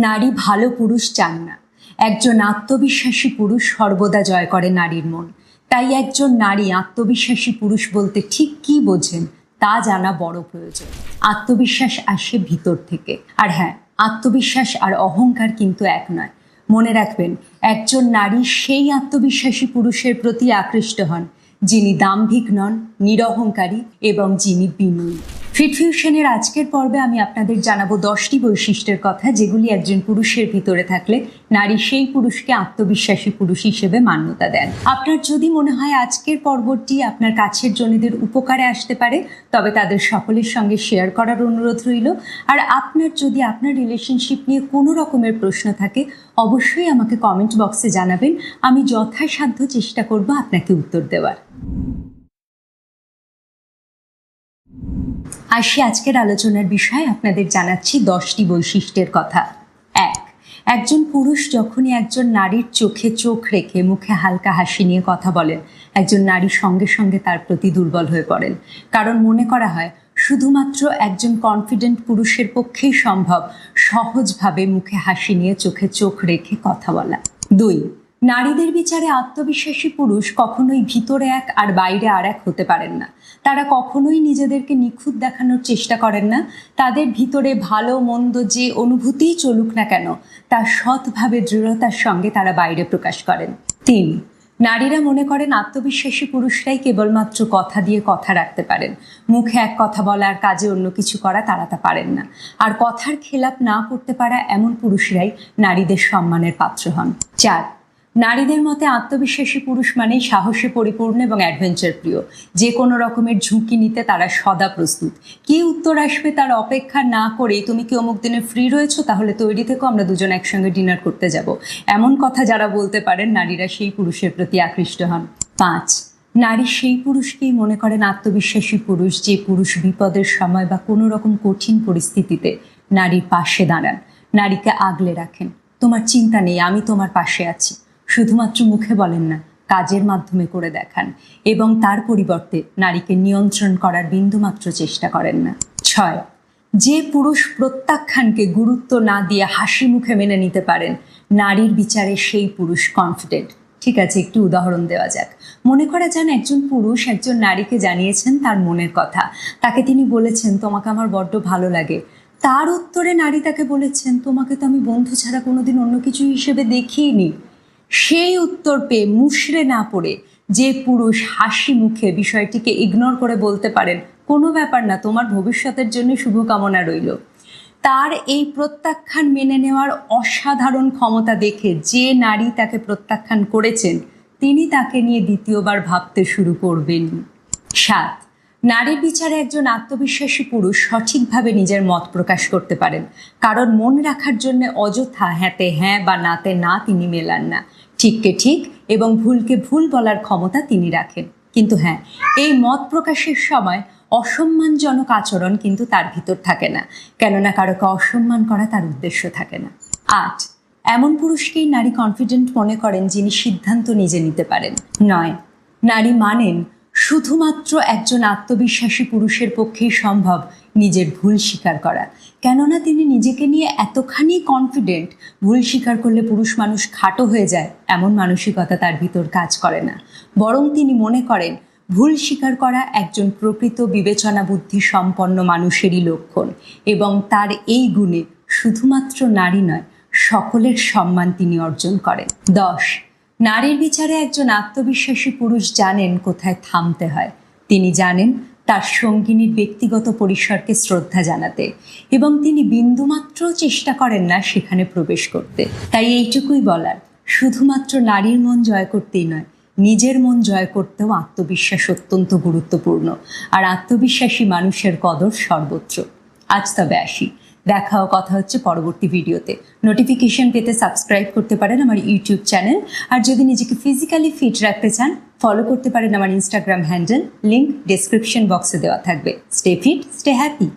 নারী ভালো পুরুষ চান না। একজন আত্মবিশ্বাসী পুরুষ সর্বদা জয় করে নারীর মন। তাই একজন নারী আত্মবিশ্বাসী পুরুষ বলতে ঠিক কি বোঝেন তা জানা বড় প্রয়োজন। আত্মবিশ্বাস আসে ভিতর থেকে। আর হ্যাঁ, আত্মবিশ্বাস আর অহংকার কিন্তু এক নয়। মনে রাখবেন, একজন নারী সেই আত্মবিশ্বাসী পুরুষের প্রতি আকৃষ্ট হন যিনি দাম্ভিক নন, নিরহংকারী এবং যিনি বিনয়ী। ফিট ফিউশনের আজকের পর্বে আমি আপনাদের জানাবো 10টি বৈশিষ্ট্যের কথা, যেগুলি একজন পুরুষের ভিতরে থাকলে নারী সেই পুরুষকে আত্মবিশ্বাসী পুরুষ হিসেবে মান্যতা দেন। আপনার যদি মনে হয় আজকের পর্বটি আপনার কাছের জনেদের উপকারে আসতে পারে, তবে তাদের সকলের সঙ্গে শেয়ার করার অনুরোধ রইল। আর আপনার যদি আপনার রিলেশনশিপ নিয়ে কোনো রকমের প্রশ্ন থাকে, অবশ্যই আমাকে কমেন্ট বক্সে জানাবেন। আমি যথাসাধ্য চেষ্টা করব আপনাকে উত্তর দেওয়ার। আসি আজকের আলোচনার বিষয়ে। আপনাদের জানাচ্ছি 10টি বৈশিষ্ট্যের কথা। একজন পুরুষ যখনই একজন নারীর চোখে চোখ রেখে মুখে হালকা হাসি নিয়ে কথা বলেন, একজন নারী সঙ্গে সঙ্গে তার প্রতি দুর্বল হয়ে পড়েন। কারণ মনে করা হয় শুধুমাত্র একজন কনফিডেন্ট পুরুষের পক্ষেই সম্ভব সহজভাবে মুখে হাসি নিয়ে চোখে চোখ রেখে কথা বলা। 2, নারীদের বিচারে আত্মবিশ্বাসী পুরুষ কখনোই ভিতরে এক আর বাইরে আর এক হতে পারেন না। তারা কখনোই নিজেদেরকে নিখুঁত দেখানোর চেষ্টা করেন না। তাদের ভিতরে ভালো মন্দ যে অনুভূতিই চলুক না কেন, তা সৎভাবে দৃঢ়তার সঙ্গে তারা বাইরে প্রকাশ করেন। 3, নারীরা মনে করেন আত্মবিশ্বাসী পুরুষরাই কেবলমাত্র কথা দিয়ে কথা রাখতে পারেন। মুখে এক কথা বলা আর কাজে অন্য কিছু করা তারা তা পারেন না। আর কথার খেলাপ না করতে পারা এমন পুরুষরাই নারীদের সম্মানের পাত্র হন। 4, নারীদের মতে আত্মবিশ্বাসী পুরুষ মানেই সাহসে পরিপূর্ণ এবং অ্যাডভেঞ্চার প্রিয়। যে কোনো রকমের ঝুঁকি নিতে তারা সদা প্রস্তুত। কি উত্তর আসবে তার অপেক্ষা না করে, তুমি কি অমুক দিনে ফ্রি রয়েছো, তাহলে তৈরি থেকো, আমরা দুজন একসঙ্গে ডিনার করতে যাব, এমন কথা যারা বলতে পারেন, নারীরা সেই পুরুষের প্রতি আকৃষ্ট হন। 5, নারী সেই পুরুষকেই মনে করেন আত্মবিশ্বাসী পুরুষ যে পুরুষ বিপদের সময় বা কোনো রকম কঠিন পরিস্থিতিতে নারীর পাশে দাঁড়ান, নারীকে আগলে রাখেন। তোমার চিন্তা নেই, আমি তোমার পাশে আছি। শুধুমাত্র মুখে বলেন না, কাজের মাধ্যমে করে দেখান এবং তার পরিবর্তে নারীকে নিয়ন্ত্রণ করার বিন্দুমাত্র চেষ্টা করেন না। 6, যে পুরুষ প্রত্যাখ্যানকে গুরুত্ব না দিয়ে হাসি মুখে মেনে নিতে পারেন, নারীর বিচারে সেই পুরুষ কনফিডেন্ট। ঠিক আছে, একটু উদাহরণ দেওয়া যাক। মনে করা যান একজন পুরুষ একজন নারীকে জানিয়েছেন তার মনের কথা। তাকে তিনি বলেছেন, তোমাকে আমার বড্ড ভালো লাগে। তার উত্তরে নারী তাকে বলেছেন, তোমাকে তো আমি বন্ধু ছাড়া কোনোদিন অন্য কিছু হিসেবে দেখিনি। সেই উত্তর পেয়ে মুষড়ে না পড়ে যে পুরুষ হাসি মুখে বিষয়টিকে ইগনোর করে বলতে পারেন, কোনো ব্যাপার না, তোমার ভবিষ্যতের জন্য শুভকামনা রইল, তার এই প্রত্যাখ্যান মেনে নেওয়ার অসাধারণ ক্ষমতা দেখে যে নারী তাকে প্রত্যাখ্যান করেছেন, তিনি তাকে নিয়ে দ্বিতীয়বার ভাবতে শুরু করবেন। 7, নারীর বিচারে একজন আত্মবিশ্বাসী পুরুষ সঠিকভাবে নিজের মত প্রকাশ করতে পারেন। কারণ মন রাখার জন্য অযথা হ্যাঁতে হ্যাঁ বা নাতে না তিনি মেলান না। ঠিককে ঠিক এবং ভুলকে ভুল বলার ক্ষমতা তিনি রাখেন। কিন্তু হ্যাঁ, এই মত প্রকাশের সময় অসম্মানজনক আচরণ কিন্তু তার ভিতর থাকে না, কেননা কারোকে অসম্মান করা তার উদ্দেশ্য থাকে না। 8, এমন পুরুষকেই নারী কনফিডেন্ট মনে করেন যিনি সিদ্ধান্ত নিজে নিতে পারেন। 9, নারী মানেন শুধুমাত্র একজন আত্মবিশ্বাসী পুরুষের পক্ষেই সম্ভব নিজের ভুল স্বীকার করা, কেননা তিনি নিজেকে নিয়ে এতখানি কনফিডেন্ট, ভুল স্বীকার করলে পুরুষ মানুষ খাটো হয়ে যায় এমন মানসিকতা তার ভিতর কাজ করে না। বরং তিনি মনে করেন ভুল স্বীকার করা একজন প্রকৃত বিবেচনা বুদ্ধি সম্পন্ন মানুষেরই লক্ষণ এবং তার এই গুণে শুধুমাত্র নারী নয়, সকলের সম্মান তিনি অর্জন করেন। 10, নারীর বিচারে একজন আত্মবিশ্বাসী পুরুষ জানেন কোথায় থামতে হয়। তিনি জানেন তার সঙ্গিনীর ব্যক্তিগত পরিসরকে শ্রদ্ধা জানাতে এবং তিনি বিন্দুমাত্র চেষ্টা করেন না সেখানে প্রবেশ করতে। তাই এইটুকুই বলার, শুধুমাত্র নারীর মন জয় করতেই নয়, নিজের মন জয় করতেও আত্মবিশ্বাস অত্যন্ত গুরুত্বপূর্ণ। আর আত্মবিশ্বাসী মানুষের কদর সর্বত্র। আজ তবে আসি, দেখা ও কথা হচ্ছে পরবর্তী ভিডিওতে। নোটিফিকেশন পেতে সাবস্ক্রাইব করতে পারেন আমার ইউটিউব চ্যানেল। আর যদি নিজেকে ফিজিক্যালি ফিট রাখতে চান, ফলো করতে পারেন আমার ইনস্টাগ্রাম হ্যান্ডেল, লিঙ্ক ডেসক্রিপশন বক্সে দেওয়া থাকবে। Stay fit, stay happy.